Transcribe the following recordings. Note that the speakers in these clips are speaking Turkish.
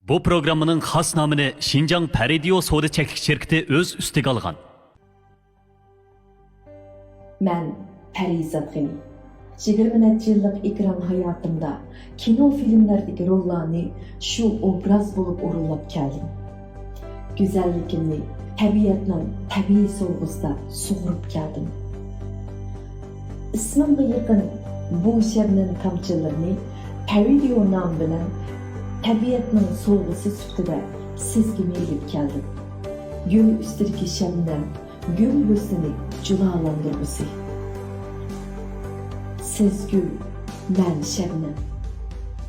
Bu programının xas namını Şinjan Paridio Soda Çeklik şirketi öz üstüge algan. Ben Parizat Gani. 20 neçə yıllık ekran hayatımda kino filmlerdeki rollarını şu obraz bulup uğurlap geldim. Güzellikini tabiatның tabii sorgusida sug'urib keldim. İsmimga yaqin bu shabnam tomchilarini Paridio nom bilan tabiatның so'g'isi sifatida sizga elib keldim. Gül ustidagi shabnam gül husnini jalolantirgusi. Siz gül, ben shabnam.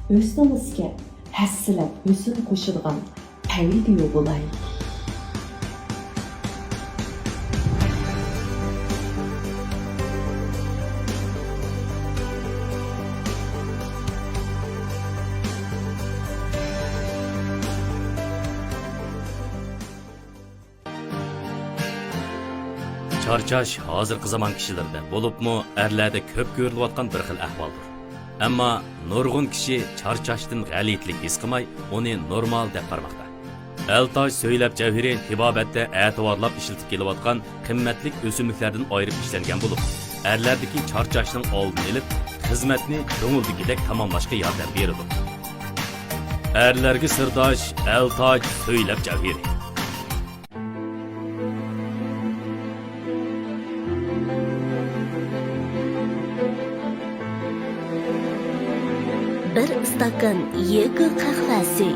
Husnimizga hassilab husn qo'shilgan Paridio bo'lay. Charchash hozirgi zaman kishilarda bo'libmi erlarda ko'p ko'rilayotgan bir xil ahvoldir. Ammo nurg'un kishi charchashdan g'alitlik his qilmay, uni normal deb qaramoqda. Eltoj So'ylab Javhiri tibobatda e'tiborlab ishlatib kelayotgan qimmatli o'simliklardan ayirib ishlangan bo'lib, erlardagi charchashning oldini olib, xizmatni ko'ngildagidek tamomlashga yordam beradi. Erlarga sirdosh Eltoj So'ylab Javhiri. Bir istakan yegi qahvasi,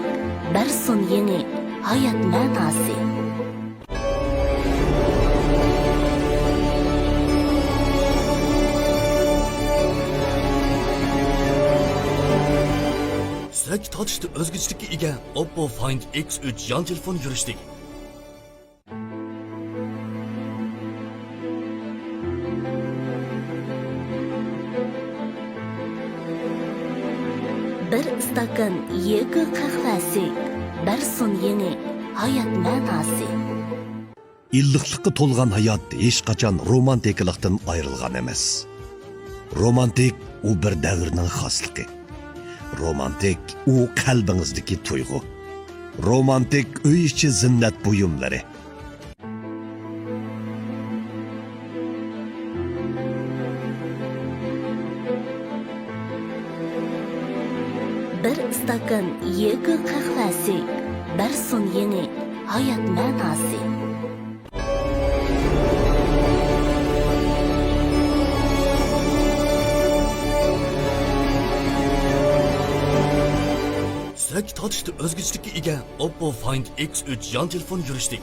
bir sun yeni hayat ma'nosi. Sizlarga tortishda o'zgachilikka ega Oppo Find X3 yon telefon yurishdik. Bir istakan yegi qahvasi, bir sun yeni hayat ma'nosi. İlliqlikka to'lgan hayot hech qachon romantiklikdan ayrilgan emas. Romantik u bir davrning xosligi. Romantik u qalbingizdagi tuyg'u. Romantik uy ichi zinnat buyumlari. Bir istakan yegi qahvasi, bir sun yeni hayat ma'nosi. Sizlarga tortishda o'zgachilikka ega Oppo Find X3 yon telefon yurishdik.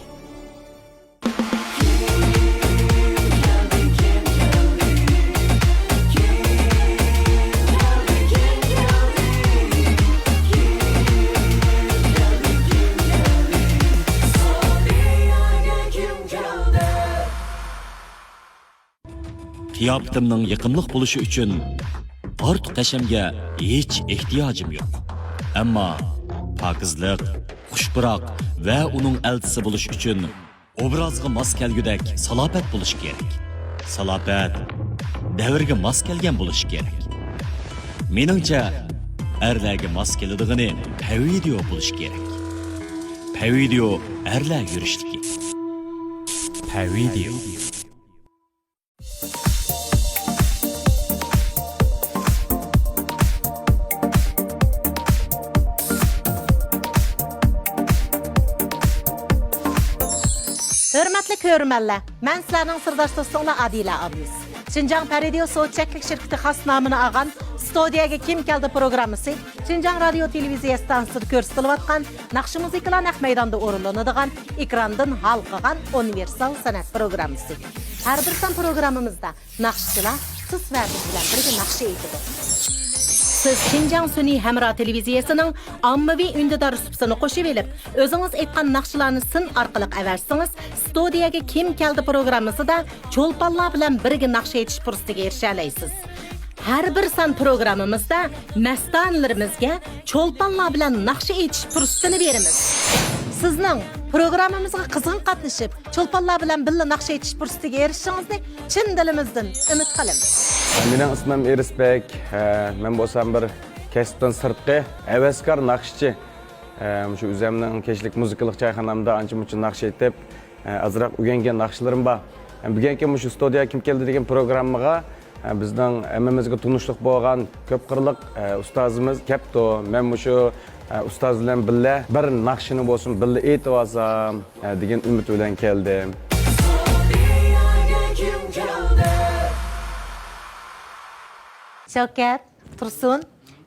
qiyofatimning yiqimliq bo'lishi uchun ortiq tashamga hech ehtiyojim yo'q. Ammo pokizlik, xushbiroq va uning elchisi bo'lish uchun obrazga mos kelgudek salofat bo'lishi kerak. Salofat davrga mos kelgan bo'lishi kerak. Meningcha, erlarga mos keladigan pavidiyo bo'lishi kerak. Pavidiyo erlar yurishligi. Pavidiyo. Hörmətli görürmənlər, mən sizlərinin sırdaş dostluğuna Adila abimiz. Şinjan Paradiyo Soğutçaklık şirketi xas namını ağan Studiyaga Kim Keldi programmasi Şinjan Radio Televiziya stansiyasida ko'rsatilayotgan naqshi muzikalar naq maydonda o'rinlanadigan ekrandan hal qilgan universal san'at programmasi. Har bir son programmamizda naqshchilar siz va biz bilan birga naqsh aytadi. Siz Şinjan Sun'iy Hamra televiziyasining ommaviy undidor supsini qo'shib elib, o'zingiz aytgan naqshlarni sin orqali avarsangiz, Studiyaga Kim Keldi programmasida cho'lponlar bilan birga naqsh aytish fursatiga erisha olasiz. Har bir son programmamizda mastonlarimizga cho'lponlar bilan naqsh aytish fursatini beramiz. Sizning programmamizga qizg'in qatnashib, cho'lponlar bilan birga naqsh aytish fursatiga erishishingizni chin dilimizdan umid qilamiz. Mening ismim Erisbek. Men bo'lsam bir kasbdan sirtqi, havaskor naqshchi. Shu o'zimning kechlik muzikalik choyxonamda ancha-muncha naqsh aytib, azroq o'rgangan naqshlarim bor. Bugungi shu Studiyaga Kim Keldi degan programmaga bizning hammamizga tunishliq bo'lgan ko'p qirliq ustozimiz kelibdi. Men shu ustoz bilan birga bir naqshini bo'lsin birga aytib olsam degan umid bilan keldim. Shavkat, Tursun,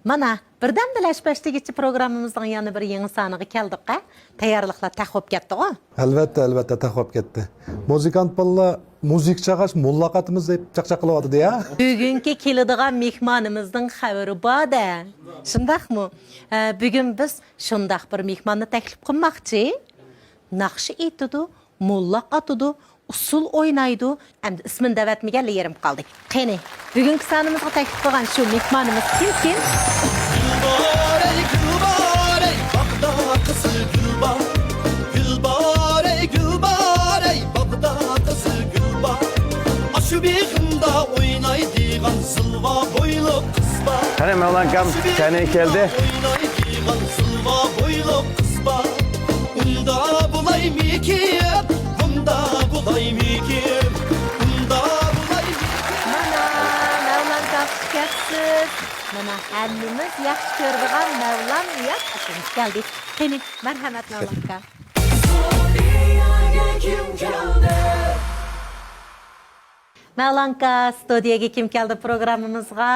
mana birdan bilash bashligichi programmamizning yana bir yangi soniga keldik-a? Tayyorliklar taqib ketdi-ku? Albatta taqib ketdi. Muzikant bolalar muzik chaqash mullaqatimiz deb chaqchaq qilyapti-ya. Bugungi keladigan mehmonimizning xabari bor-da. Shundaqmi? Bugun biz shundaq bir mehmonni taklif qilmoqchi. Naqshi aytadi, mullaq atadi, usul o'ynaydi. Endi ismini davatmaganlar yerim qoldik. Qani, bugungi sonimizga taklif qilgan shu mehmonimiz kim? Qani Mevlankam, kani keldi. Mana hammamiz yaxshi ko'radigan Mevlan yaxshi keldi. Qani, marhamat Mevlanka. Mevlanka, Studiyaga Kim Keldi programmamizga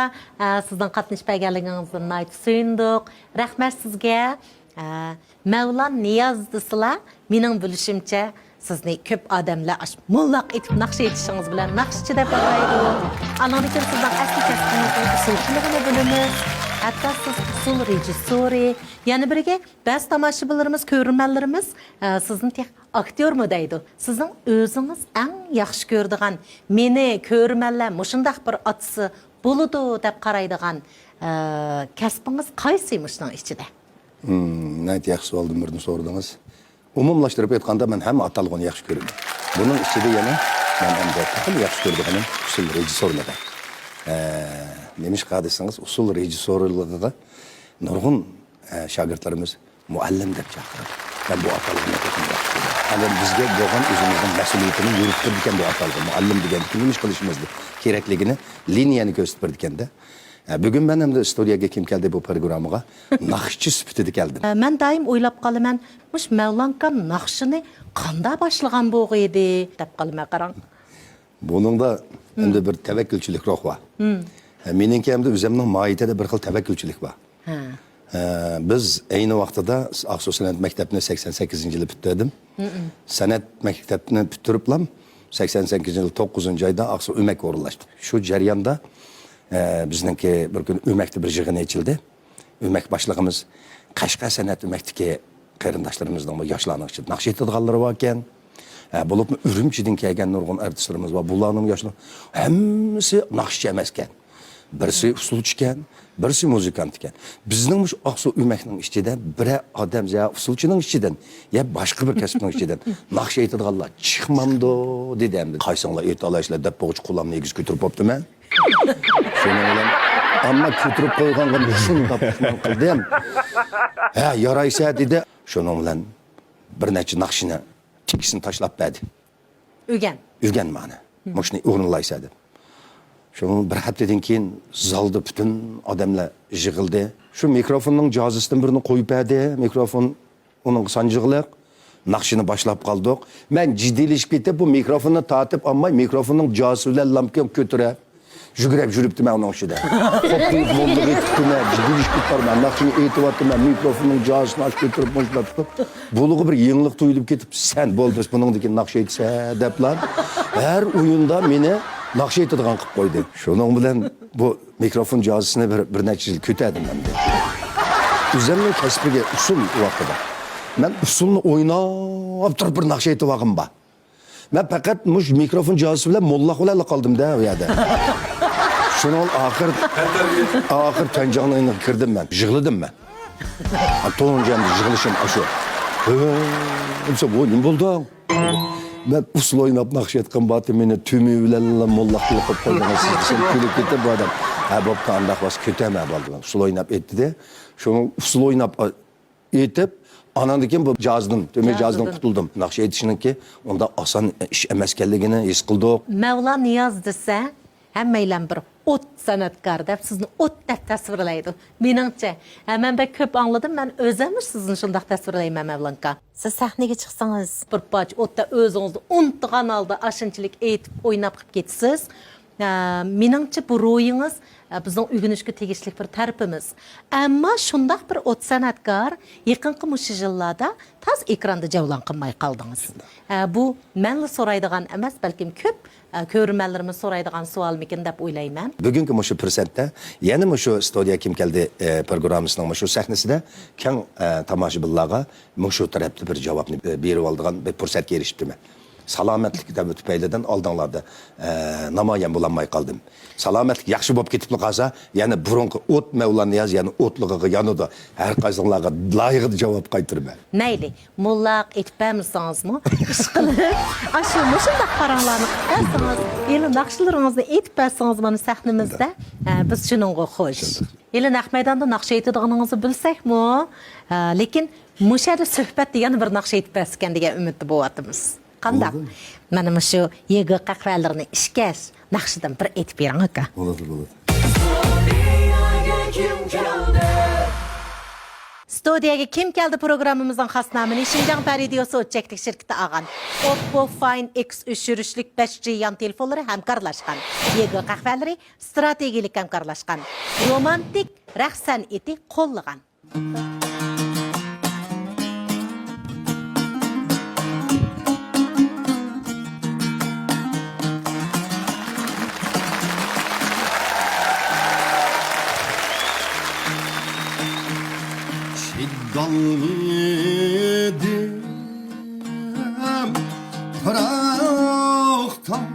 sizdan qatnashmaganligingizni aytib suyundik. Rahmat sizga. Mevlan Niyoz desizlar, mening bilishimcha sizni ko'p odamlar mullaq etib naqsh aytishingiz bilan naqshchi deb qaraydi. Andan keyin sizdan asli kasbingizni usulchiligini bilamiz. Hatto siz usul rejissori, yana biriga ba'zi tomoshabinlarimiz, ko'rmanlarimiz sizni tek aktyormi deydi. Sizning o'zingiz eng yaxshi ko'radigan, meni ko'rmanlar mushundaq bir otisi bo'ladi deb qaraydigan kasbingiz qaysi mushning ichida? Nəyət yaxşı oldum birini sordunuz. Umumlaşdırıb aytqanda mən həm atalığını yaxşı görürəm. Bunun içində yana mən həm də həm yaxşı gördüyüm usul rejissorluğu. Demiş qardaşınız usul rejissorluğunda nurgun şagirdlərimiz müəllim deyə çağırır. Ben bu atalığını yaxşı görürəm. Yəni bizə bo'lgan özümüzün məsuliyyətini yürütdürkən bu atalığı müəllim degan nima qilishimizdir kerakligini liniyani ko'rsatib Bugün ben hem de Studiyaga Kim Keldi bu programmaga naqshchi sifatida keldim. Men doim o'ylab qolaman, mush Mevlanka naqshini qanday boshlagan bo'g'idi deb qolma qarang. Buningda endi bir tavakkülchilik ruh bor. Meningki ham o'zimning moyitida bir xil tavakkülchilik bor. Biz ayni vaqtida Aqsu san'at maktabini 88-yili bitirdim. San'at maktabini bitiriblam 88-yil 9-oyda Aqsu Ömek o'rinlashdi. Shu jarayonda bizningki bir kun Ömek'te bir yig'in ochildi. Ömek başlig'imiz Qashqa san'at Ömek'dagi qarindoshlarimizni yoshlarning ichida naqsh aytadiganlari bor ekan. Bulupmu Ürümçi'den kelgen nurgun artistlarımız var. Bularning yaşlı hemmisi nakşçı emasken. Birisi usulchiken, birisi muzikant ekan. Bizning shu Aqsu Umakning ichidan biri odam ya usulchining ichidan, ya boshqa bir kasbning ichidan naqsh aytadiganlar chiqmamdi dedi endi. Qaysinglar ayta olasizlar deb bo'g'ich qo'limni egiz ko'tarib bo'ptimi? Shuning bilan amma ko'tarib qo'yganga shunday pishman qildim. Ha, yaraysa dedi. Shuning bilan bir necha naqshini tikisini tashlab berdi. Urgan ma'ni. Mushni o'rinlaysa deb. Şu bir haftadan keyin zalda bütün adamlar yig'ildi. Şu mikrofonning jozisidan birini qo'yib berdi. Mikrofon uning sanjig'liq. Naqshini boshlab qoldik. Men jiddiyleşib ketib bu mikrofonni tortib olmay mikrofonning jozi bilan lampkam ko'tarib yugurib yuribdi men uning ichida. Qo'pib bo'ldi tutma jiddiyleşib ketdim. Naqshini aytyaptim, mikrofonning jozisini ochib ko'tarib boshlab turib. Bulug'i bir yenglik tuyulib ketib, sen bo'ldi buningdagi naqsh aytsa deblar. Her oyunda meni naqsh aytadigan qilib qo'ydi. Shuning bilan bu mikrofon jozisini bir necha yil ko'tardim men. O'zimning kasbiga usul vaqtida. Men usulni o'ynab turib bir naqsh aytib olg'im bor. Men faqat mush mikrofon jozisi bilan molla bilan qoldim-da u yerda. Shuning oxir tanjog'ini kirdim men. Yig'ladim men. To'njamni yig'lishim shu. O'sha bu nima bo'ldi? Ben usul oynab naqsh aytgan batı meni tümü bilan mollaq qilib qo'ygan siz kulib ketib bu odam. Ha bo'pti andaq vas ko'tama bo'ldi. Usul oynab aytdi-da. Shuni usul oynab aytib anandan keyin bu jazdım, tümü jazdan qutuldum. Naqsh aytishiniki unda oson ish emas ekanligini his qildik. Mevla Niyaz desa, hammaylar bir ot sanatkar deb sizni ot deb tasvirlaydi. Meningcha, men bek ko'p angladim, men o'zim sizni shunday tasvirlayman Mevlanka. Siz sahnaga chiqsangiz, bir poch otda o'zingizni unutgan holda ashunchalik aytib, o'ynab qilib ketsiz. Meningcha bu ro'yingiz bizning o'rganishga tegishli bir tarafimiz. Ammo shunday bir ot sanatkar yaqinqi mush yillarda tez ekranda javlan qilmay qoldingiz. Bu menla so'raydigan emas, balkim ko'p ko'rmanlarimiz so'raydigan savolmikin deb o'ylayman. Bugungi mushu fursatda yana mushu studiya kim keldi programmasining mushu sahnasida keng tomoshabinlarga mushu tarafli bir javobni berib oladigan bir fursatga erishibdiman. Salomatlik deb tufaylidan oldinlarda namoyon bo'lolmay qoldim. Salomatlik yaxshi bo'lib ketib qolsa, yana burunqi o't Mevla Niyaz, yana o'tligiga yanida har qaysilarga loyiq javob qaytarman. Neyli, mullaq etpəmisizmi? İş qilib, shu shunday qarorlarni qilsangiz, endi naqshlaringizni etpəsiniz mana sahnamizda, biz shuningga xo'sh. Endi naq maydonda naqsh aytadiganingizni bilsakmi, lekin mushada suhbat degan bir naqsh aytpaskan degan umidda bo'lyapmiz. Qandaq? Mana shu yegi qahralarni ishkash naqshidan bir aytib bering aka. Bo'ladi. Studiyaga kim keldi programmamızın xas namini Şinjan Paradiyo Soçeklik şirketi ağan. Oppo Fine X3 yürüşlük 5G yan telefonları hemkarlaşkan. Yegi qahvaları stratejilik hemkarlaşkan. Romantik rəqsən eti qollagan. Dalgıdım Pırak'tan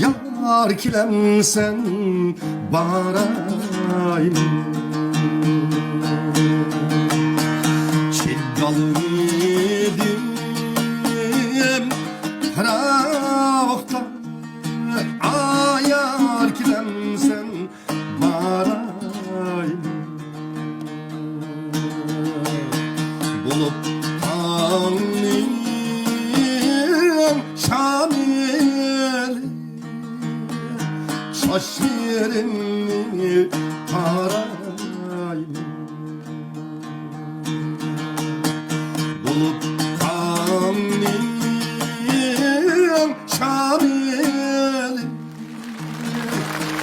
Yar kilemsen barayım Dalgıdım Pırak'tan Yar kilemsen barayım Bulup tanrım şamil şaşırını tarayım Bulup tanrım şamil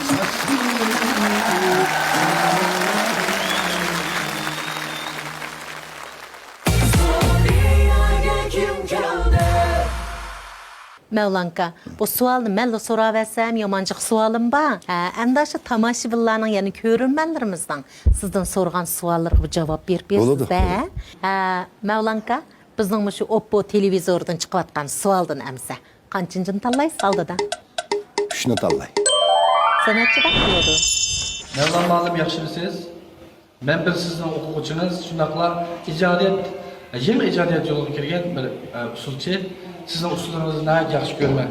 şaşırını Mevlanka, bu sualni mənlə sora versem yamancıq sualım var. Endaşı tamaşıbınlarının yani görünmenlerimizden sizden sorgan suallara bu cevap bersiz de. Mevlanka, Bizning şu Oppo televizordan chiqayotgan savoldan amsa. Qanchinchini tanlaysiz oldida? Shuni tanlay. Sanatchida qiladi. Mevlam ma'lum yaxshimisiz? Men bir sizning o'quvchingiz, shundaqla ijodiyat, yangi ijodiyat yo'liga kirgan bir usulchi. Sizning usullaringizni nəhayət yaxshi ko'raman.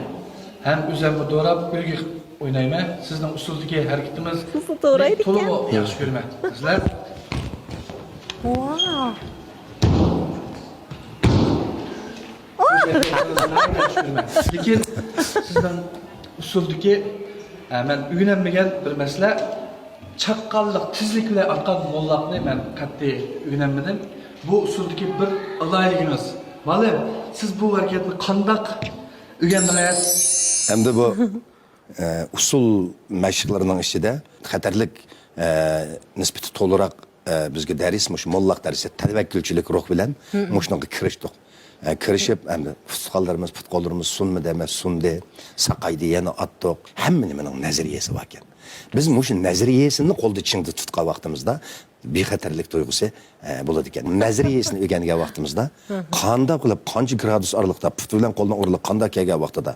Ham o'zimni do'rab, ulgi o'ynayman. Sizning usuldagi harakatimiz to'liq yaxshi ko'raman. Sizlar Wow. lekin sizning usuldagi men o'rganmagan bir masala chaqqonlik, tezlik bilan aqal mollaqni men qat'iy o'rganmadim. Bu usuldagi bir alayligimiz. Ma'lum, siz bu harakatni qandoq o'rgandingiz? Endi bu usul mashqlarining ichida xatarlik nisbati to'liq bizga dars, mush mollaq darsi tavakkülchilik ruh bilan mushunga kirishdik. Kirishib, endi futbollarimiz sunmi demas, sundi, saqaydi yana atdiq. Hammaning nazariyasi bor ekan. Biz mush nazariyasini qo'lda ichingda tutgan vaqtimizda bexatarlik tuyg'usi bo'ladi ekan. Nazariyasini o'rgangan vaqtimizda qanday qilib, qancha gradus oralig'da put bilan qo'ldan urilib qanday kelgan vaqtida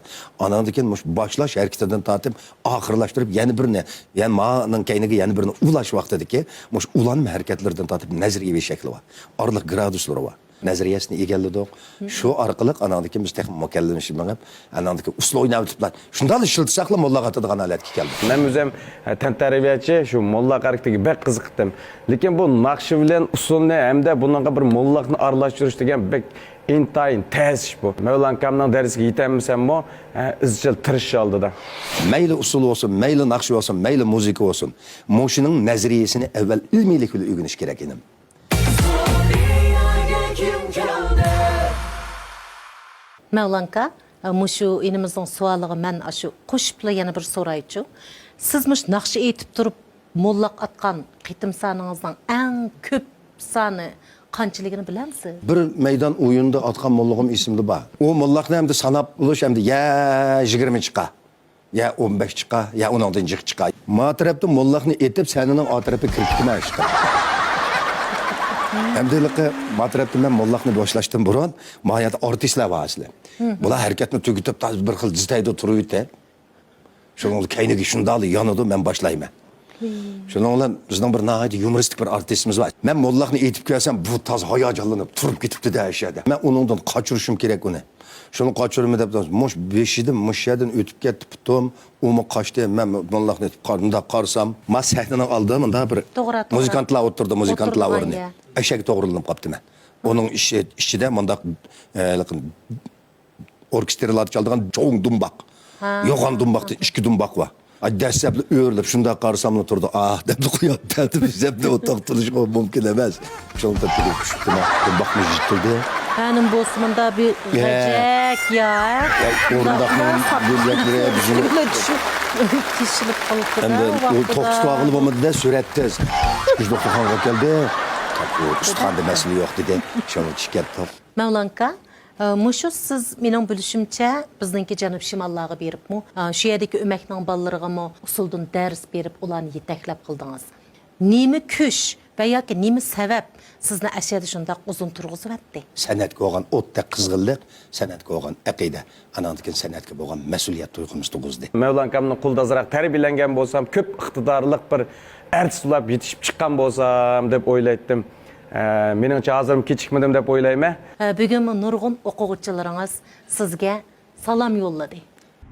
anandan keyin mush boshlash harakatidan tortib oxirlashtirib yana birini, ya'ni ma'ning kayniga yana birini ulash vaqtidagi mush ulanma harakatlardan tortib nazariyaviy shakli bor. Oraliq graduslari bor. Nazariyasini egalladik. Shu orqali anandagi biz texnik mukallamishimiz, anandagi usul o'ynab o'tiblar. Shundan ishiltsaqla molla qatadigan holatga keldi. Men o'zim tantariyachi shu molla harakatiga bek qiziqdim. Lekin bu naqshi bilan usulni hamda bunga bir mollaqni aralashtirish degan bek intayin tez ish bu. Mevlankamning darsiga yetammisanmi, izchil tirish oldida. Mayli usul olsun, mayli naqshi olsun, mayli muzika olsun. Moshining nazariyasini avval ilmiylik bilan o'rganish kerak edim. Mevlanka, mushu inimizning savoliga men shu qo'shibla yana bir so'raychi. Siz mush naqshi aytib turib, mollaq atgan qitim saningizning eng ko'p soni qanchaligini bilamsiz? Bir meydan o'yinda atgan mollag'im esimda bor. O mollaqni hamda sanab bo'lish hamda ya 20 chiqa, ya 15 chiqa, ya 16 chiqa. Ma tarafda mollaqni etib, sanining o tarafi kiritmay chiqa. Hamdiliqi matrabda men mollaqni boshlashdan burun mohiyat artistlar bor asli. Bular harakatni tugitib bir xil jiztayda turibdi. Shuningdek kayniga shundali yonadi men boshlayman. Shuningdek bizning bir nihoyat yumoristik bir artistimiz bor. Men mollaqni aytib kelsam bu toz hayajonlanib turib ketibdi deyishadi. Men uningdan qochirishim kerak uni. Shuni qochirma deb mush beshidim, mushyadan o'tib ketdi putum, umi qochdi. Men mollaqni qarnida qarsam, men sahnaning oldida menda bir muzikantlar o'tirdi, muzikantlar o'rni. Eşek to'g'rilanib qopti men. Uning ichida menda orkestrlar çaldigan cho'ng dumbaq. Yo'g'on dumbaqda ikki dumbaq bor. Dastlabli o'rlab shunda qarsamni turdi. Ah deb qo'yapti. Bizda o'toq turish mumkin emas. Shunda turib tushdim. Dumbaqni jitildi. Benim bosumunda bir gecek ya. O'rnaqning yo'lakları bizim kişilik kalıptı. Hem de o tokstvağılı olmadı suratda. Biz doktorxonaga keldi. Ustaxanda masala yo'q dedi. Shuni chiqardi. Mevlanka, mushu siz mening bilishimcha bizningki Janub Shimollarga beribmi, shu yerdagi o'makning bolalarigami usuldan dars berib, ularni yetaklab qildingiz. Nima kuch va yoki nima sabab sizni ashada shunday uzun turg'izibdi? San'atga bo'lgan o'tda qizg'inlik, san'atga bo'lgan aqida, anandikin san'atga bo'lgan mas'uliyat tuyg'umiz tug'izdi. Mevlankamning qo'lida azroq tarbiyalangan bo'lsam, ko'p iqtidorli bir artist bo'lib yetishib chiqqan bo'lsam deb o'ylaydim. Meningcha hozirim kechikmadim deb o'ylayman. Bugun nurg'un o'quvchilaringiz sizga salom yo'lladi.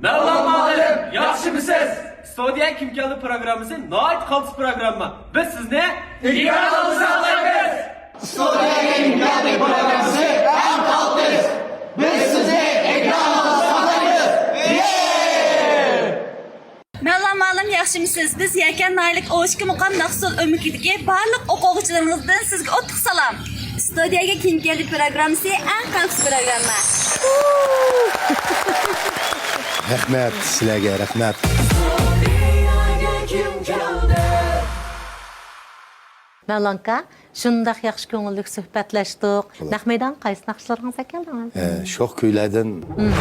Mevlam muallim, yaxshimisiz? Studiya kim keldi programmasi nihoyat qaltis programma. Biz sizni ekranimizda saqlaymiz. Studiya kim keldi programmasi eng qaltis. Biz sizni ekranimizda saqlaymiz. Mevlam muallim, yaxshimisiz? Biz Yakan Naylik O'shki muqam Naqsul Umikidagi barliq o'quvchilarimizdan sizga o'ttiq salom. Studiyaga kim keldi programmasi eng qaltis programma. Rahmat, sizlarga rahmat. Mevlanka, shunday yaxshi ko'ngilli suhbatlashdik. Naqmaydan qaysi naqshlaringiz keldingiz? Sho'x kuylardan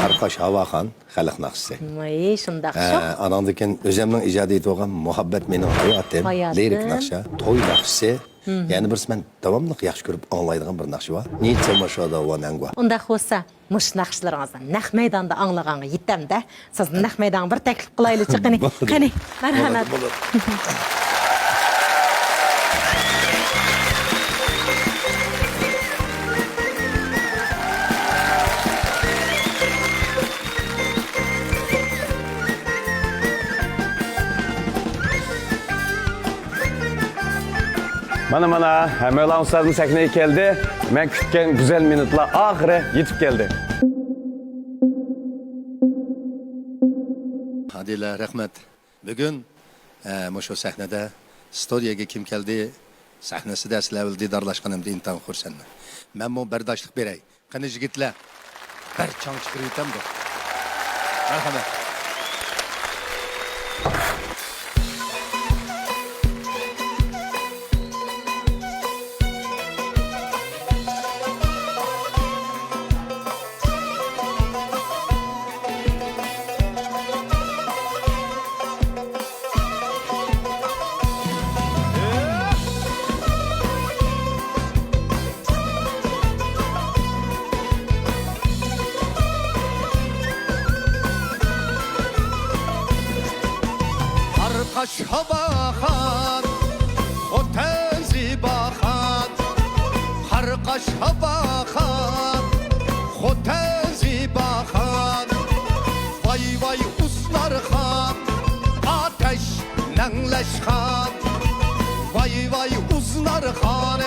Qarqash Havoxon xalq naqsi. Voy, shunday sho'x. Anandikin o'zimning ijod etib olgan muhabbat mening hayotim, lirik naqsha, to'y naqsi, Yani birisi ben davamlıq yaxşı görüp anlaydıgan bir nakşı var. Neyse maşada o nengva. Unda olsa muş naqshlarınızı naq maydonda anglaganga yetamda. Siz naq maydonga bir taklif qilaylikchi qani. Qani, marhamat. Mana Mevlam Ustaz'ın sahneye geldi. Ben kütken güzel minutlar ahire yetip geldi. Adila rahmet. Bugün şu sahnede studiyaga kim keldi? Sahnesi de sizlerle didarlaşkanımda intan xursanman. Ben bu berdaşlık berey. Qani yigitlar. Bir çang chiqirib yutamdi. Marhamat. Kaş havahan, o tenzi bahan. Har kaş havahan, o tenzi bahan. Vay vay uslar han, ateş nenleş han. Vay vay uzlar han,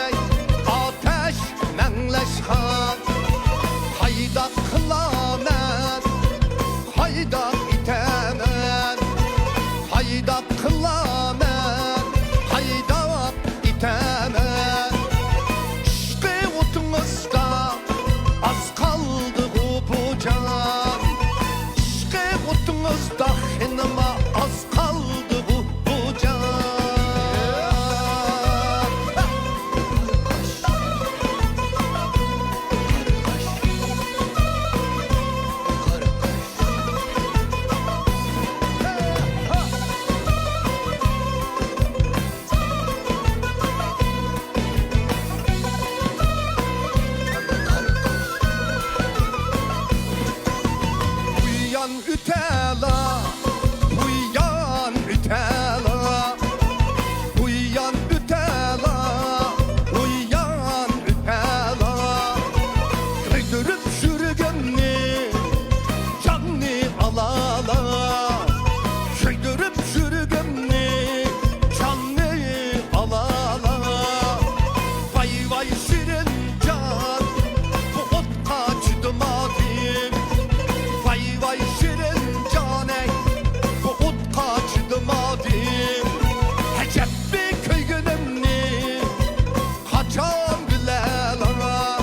ateş nenleş han. Hayda kılamen, hayda itemen. Hayda kılamen, hayda itemen. İşte otumuzda az kaldı bu can. İşte otumuzda henüma az kaldı bu can. Uyan ütela, uyan ütela. Uyan ütela, uyan ütela. Kıydırıp sürgünni, canni alala. Kıydırıp sürgünni, canni alala. Vay vay şirin can, bu ot kaçtımadım. Vay vay şirin cane, bu ot kaçtımadım. Hecep bir köygünümni, kaçan bilela.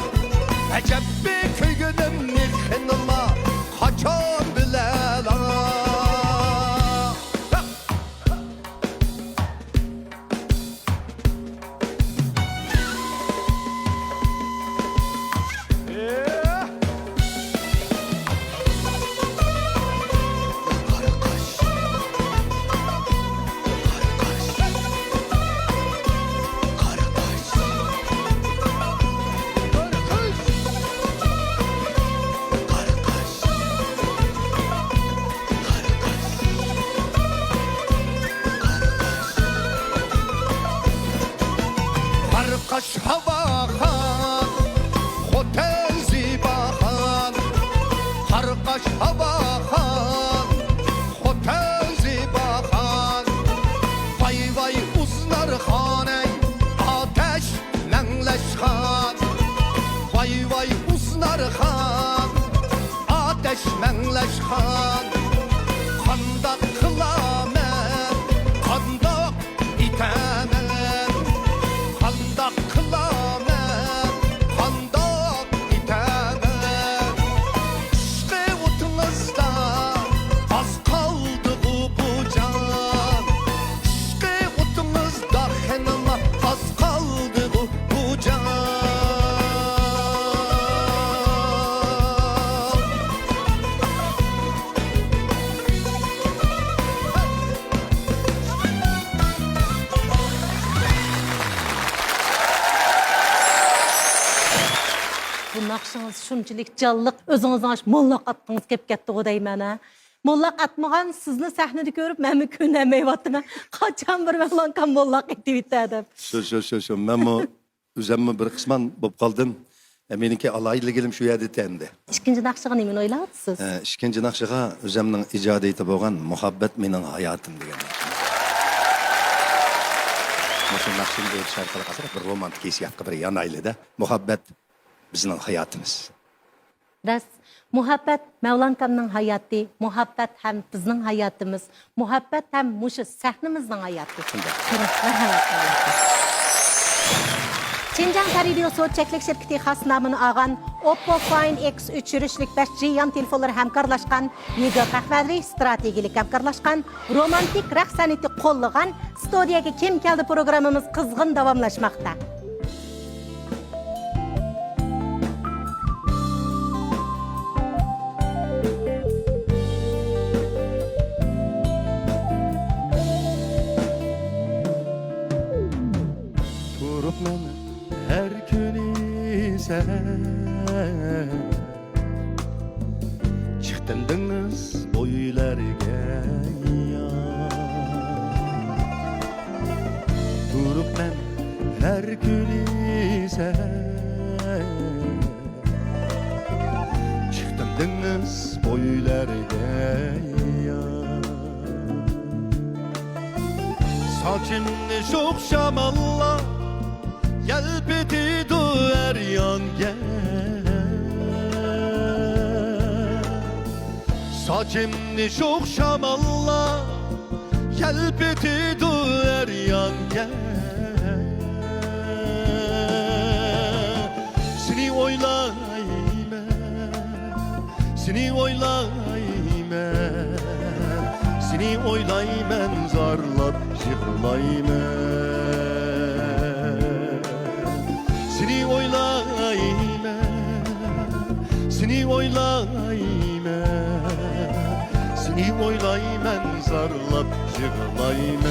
Hecep bir köygünümni, henüma kaçan bilela. Kaş hava han, hotel zibahan. Har kaş hava han, hotel zibahan. Vay vay uzlar haney, ateş nenleş han. Vay vay uzlar han, ateş nenleş han. Kandak kılamen, kandak itemen. Kandak kılamen. Naqşınız şunçilik canlıq, özünüzün aş mollaq atdınız kep ketdi o deymen ha. Mollaq atmağan sizni sahnede görüp mən mi könləmeyvatdım. Qaçan bir mevlankan mollaq etdi bitədim. Şu. Ben bu üzerime bir kısman bop kaldım. Meniki alaylıgım şu yerde tendi. İkinci naqşığa nemin oyladısınız? İkinci nakşıga özümün icadiyeti boğan muhabbet menin hayatım degan. Nasıl nakşın bir şarkılı kasar bir romantik hissiyatga bir yanaylıda. Muhabbet bizning hayatımız. Ras, muhabbet Mevlankamның hayatı, muhabbet hem bizning hayatımız, muhabbet hem muşu sahnimizning hayatı. Taraflar hayatı. Çinjan Paradiyo Soğutçaklık şirketi xas namını ağan Oppo Find X3 yürüşlük 5G yan telefonları hemkarlaşkan, yegi qahvadri strategilik hemkarlaşkan, romantik raq sanati qo'llagan studiyaga kim keldi programımız qizg'in davomlashmoqda. Turup men her günü sen çıktındınız boylarga ya. Turup men her günü sen çıktındınız boylarga ya. Saçını çok şamalla Yelbeti duer yanga Saçımni çok şamalla Yelbeti duer yanga Seni oylayım Seni oylayım Seni oylayım zarlap yığılayım Seni oylayım Seni oylayım Seni oylayım zarlap yığılayım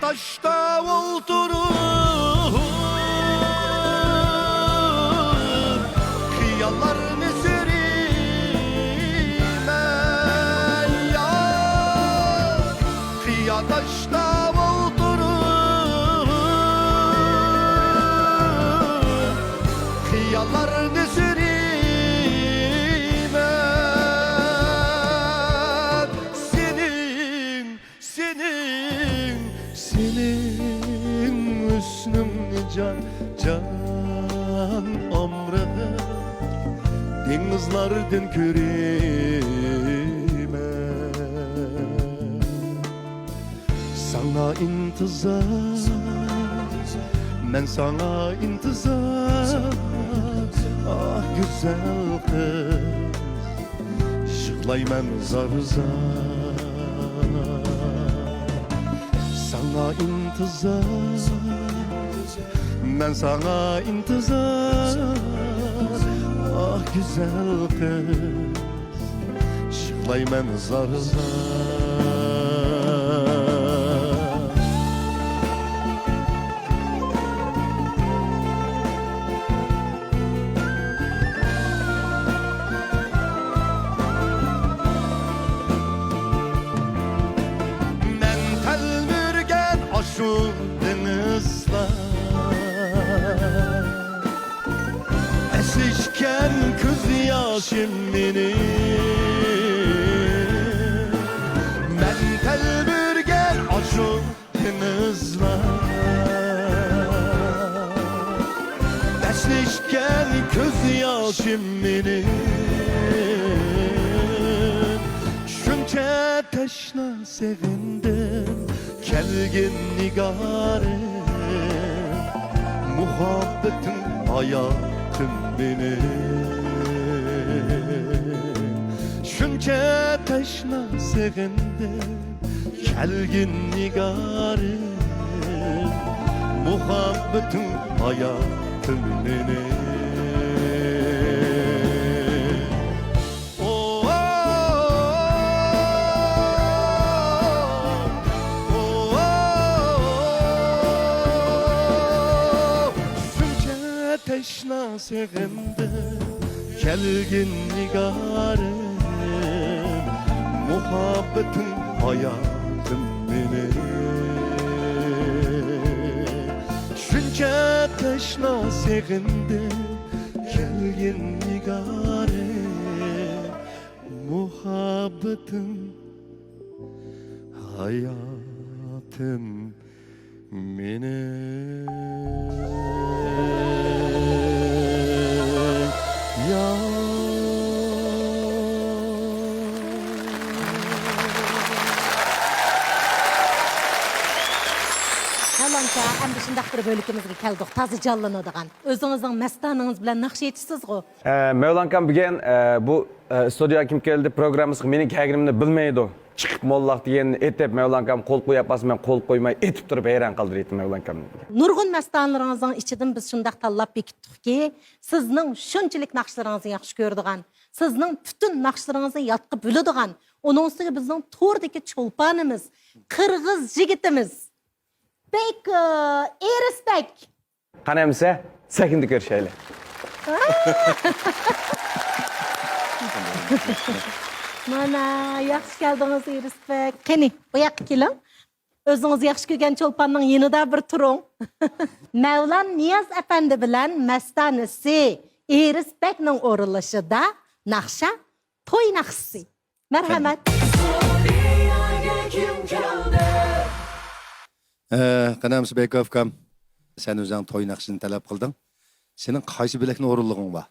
Taşta oturup Hıyallarını sürime ya Hıya taşta oturup Hıyallarını sürime Senin üstünü can ömrü Denizlerden körüme Sana intizar Ben sana intizar Ah güzel kız Şıklayman zar zar Sana intizar Ben sana intizar Ah güzel kız Şıklayman zar zar Şu denizler Esişken kız yaşım benim Ben telbürgen aşu denizler Esişken kız yaşım benim Şunca teşna sevindim Kelgin nigarım Muhabbetin hayatım meni shuncha tashna seg'indim kelgin nigorim muhabbatim hayotim meni teşna sevimdim kelgin nigarım muhabbetin hayatım benim şunca teşna sevimdim kelgin nigarım muhabbetin hayatım benim Halanca, endi shundaq bir bölükümüzge keldik, taze canlanadigan. Özüňizdiň mestanıňyz bilen nakş etisiz-go. Mevlankam bugün bu Stüdyoga kim keldi programmasiga meni kelganimni bilmaydi. Chiqib mollaq deganini etib Mevlankam qo'l qo'yapmas, men qo'l qo'ymay etib turib hayron qoldirdi Mevlankam. Nurgun mestanlaryňyzyň içinden biz şundaq tanlap bekitdikki, sizning şunçilik nakşlaryňyzy ýaxşy gördigan, sizning bütün nakşlaryňyzy ýatqy biladigan, onuň üstüne bizning tordaki çolpanymyz, Kırgız jigitimiz. Bek Erisbek. Qanamsa, sakindi görüşeýle. Mana, yaxşı geldiniz Erisbek. Qani, bu ýakka keling. Özüňiz yaxşı görgen çolpanyň ýenida bir turuň. Mevlan Niyaz efendi bilen mestanisi Erisbekning oruluşyda nakşa toy nakşy. Merhamet. Qanam Sibekov kam, sen özüň toy nakşyny talap kıldın. Senin qaysı bilekni orunluğun var?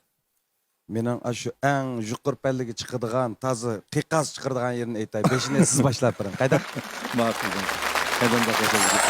Mening aşu eng yuqur palligi chiqadigan, tazi qiqas chiqardigan yerini aytay. Beşini siz başlap berin. Qayda? Ma'qul. Qaydanda qo'shildik.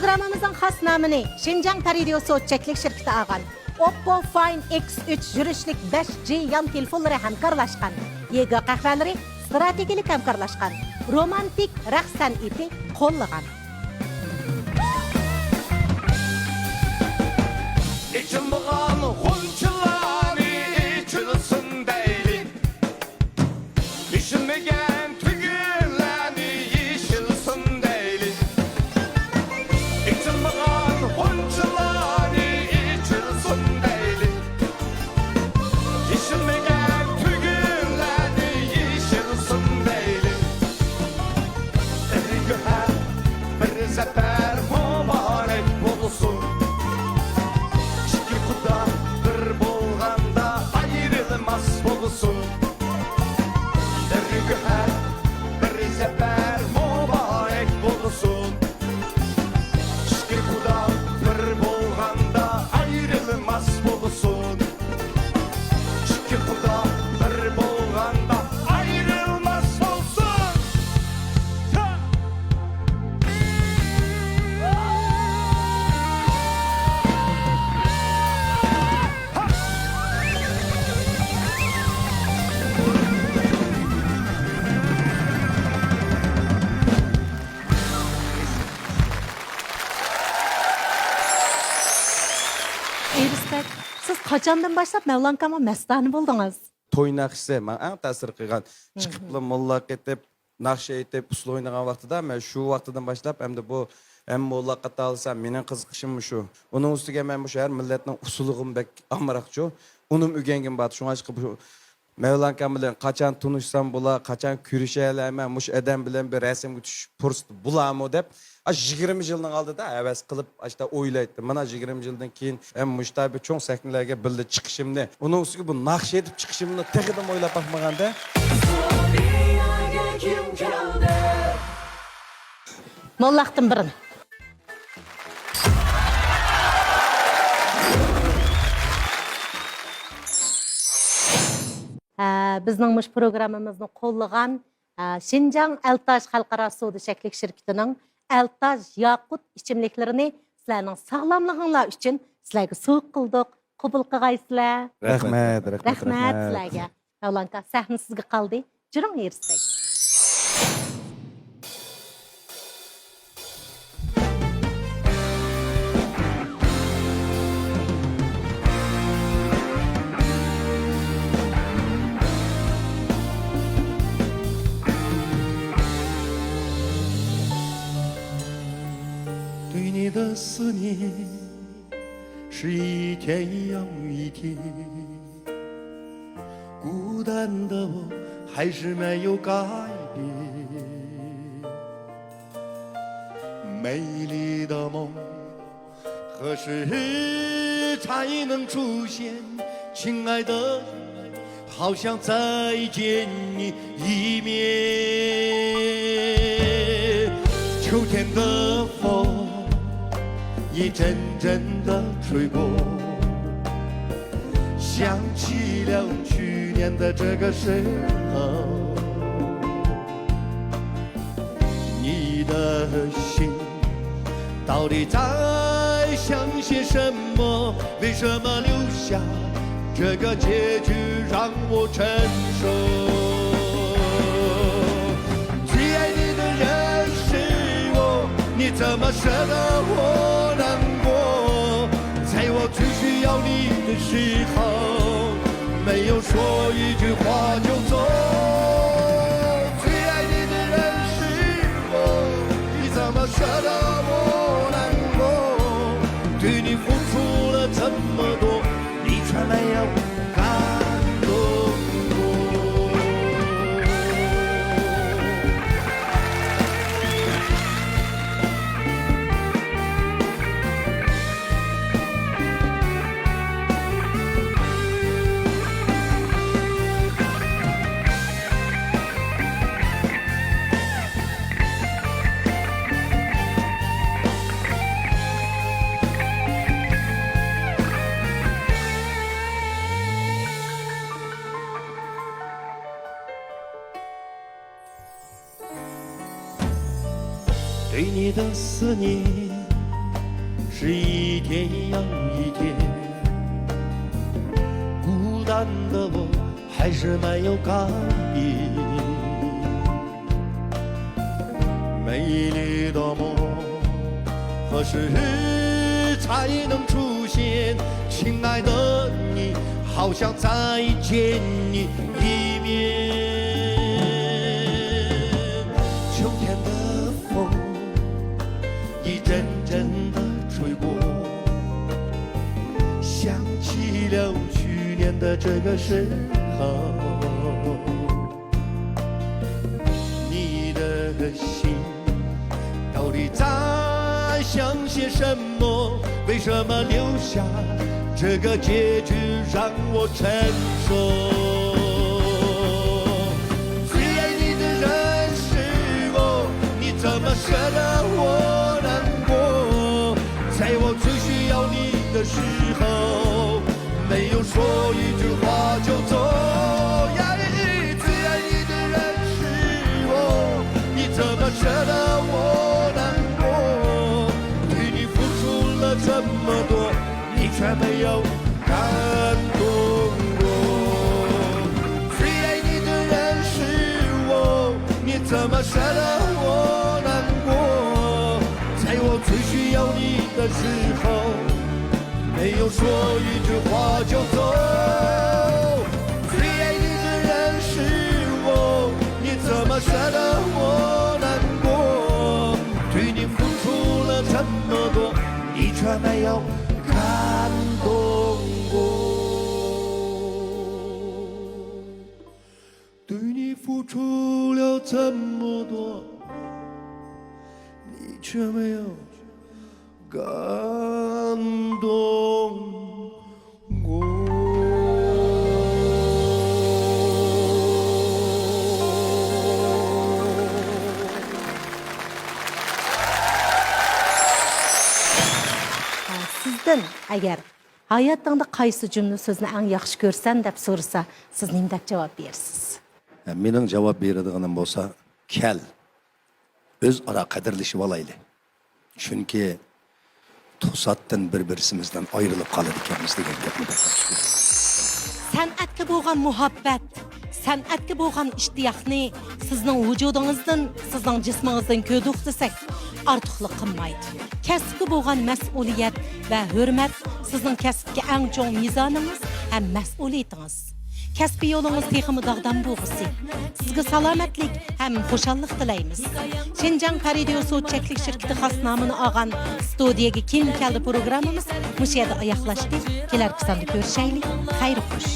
Programımızın xas namını Şinjan Paridio Soğutçaklık şirketi ağan Oppo Find X3 жүрүшлük 5G yan telefonları hamkarlaşkan, yegi qahvaları strategilik hamkarlaşkan, romantik raqs san'ati qo'llagan. İçim bağın hunçuları içilsin deyli Düşünmegen tügüleni işilsin deyli İçim bağın hunçuları içilsin deyli Düşünmegen tügüleni işilsin deyli Bir güher bir zeper mübarek bulsun bir bolğanda ayrılmaz bolsun Bir güher bir zefer mübarek bolsun Şükür Xuda bir bolğanda ayrılmaz bolsun Şükür Xuda bir bolğanda ayrılmaz bolsun Erisbek, siz qachondan boshlab Mavlankama mastani bo'ldingiz? To'y naqshi men eng ta'sir qilgan. Chiqibli molla ketib, naqsh aytib, usul o'ynagan vaqtida men shu vaqtidan boshlab hamda bu ham molla qatalsam mening qiziqishim shu. Uning ustiga men bu shahar millatning usuligim bek amroqchu. Unim o'rgangim bor. Shunga chiqib Mavlankam bilan qachon tunishsam bo'la, qachon ko'rishalayman, mush adam bilan bir rasmga tushib fursat bularmi deb 20 yilning oldida havas qilib ashta o'ylaydi. Mana 20 yildan keyin ham mushtabi cho'ng sahnalarga birga chiqishimni, uning ustiga bu naqsh etib chiqishimni tegidim o'ylab baxmaganda. Mollaqdan birini. Bizning mush programmamizni qo'llagan Şinjan Eltaj Xalqaro savdo shaklik shirkatining Eltaj Yaqut ichimliklarini sizlarning sog'lomliginglar uchun sizlarga so'q qildik. Qabul qilgaysizlar. Rahmat, Rahmat sizlarga. Mavlanka sahna sizga qoldi. Juring Erisbek.你的思念是一天又一天，孤单的我还是没有改变，美丽的梦何时才能出现？亲爱的，好想再见你一面。秋天的风一阵阵的吹过，想起了去年的这个时候，你的心到底在想些什么？为什么留下这个结局让我承受？最爱你的人是我，你怎么舍得我难过？在我最需要你的时候，没有说一句话就走。最爱你的人是我，你怎么舍得我难过？对你付出了这么多，你却没有感动过。对你的思念是一天又一天，孤单的我还是没有改变。美丽的梦何时才能出现？亲爱的你，好想再见你一面。秋天的风一阵阵的吹过，想起了去年的这个时候，你的心到底在想些什么？为什么留下这个结局让我承受？最爱你的人是我，你怎么舍得我难过？在我最需要你的时候，没有说一句话就走。最爱你的人是我，你怎么舍得我难过？对你付出了这么多，你却没有感动过。最爱你的人是我，你怎么舍得我难过？在我最需要你的时候，没有说一句话就走。最爱你的人是我，你怎么舍得我难过？对你付出了这么多，你却没有感动过。对你付出了这么多，你却没有感动过。Sizden agar hayotingda qaysi jumla so'zni eng yaxshi ko'rsan deb so'rasa, siz nima deb javob berasiz? Mening javob beradiganim bo'lsa, kel. O'zaro qadrlashib olayli. Chunki to'satdan bir-birimizdan ayrilib qolar ekanmiz degan gapni yaxshi ko'raman. San'atga bo'lgan muhabbat, san'atga bo'lgan ishtiyoqni sizning vujudingizdan, sizning jismingizdan ko'rdik desak, ortiqlik qilmaydi. Kasbga bo'lgan mas'uliyat va hurmat sizning kasbga eng chong mizoningiz ham mas'uliyatingiz. Kasbiy yo'lingiz texmi dog'dan bo'lg'isi. Sizga salomatlik ham xushallik tilaymiz. Xinjiang Paridio So'tchaklik shirkati xos nomini olgan studiyaga kim keldi programmamiz mush yerda oyoqlashdi. Kelar qismda ko'rishaylik. Xayr xush.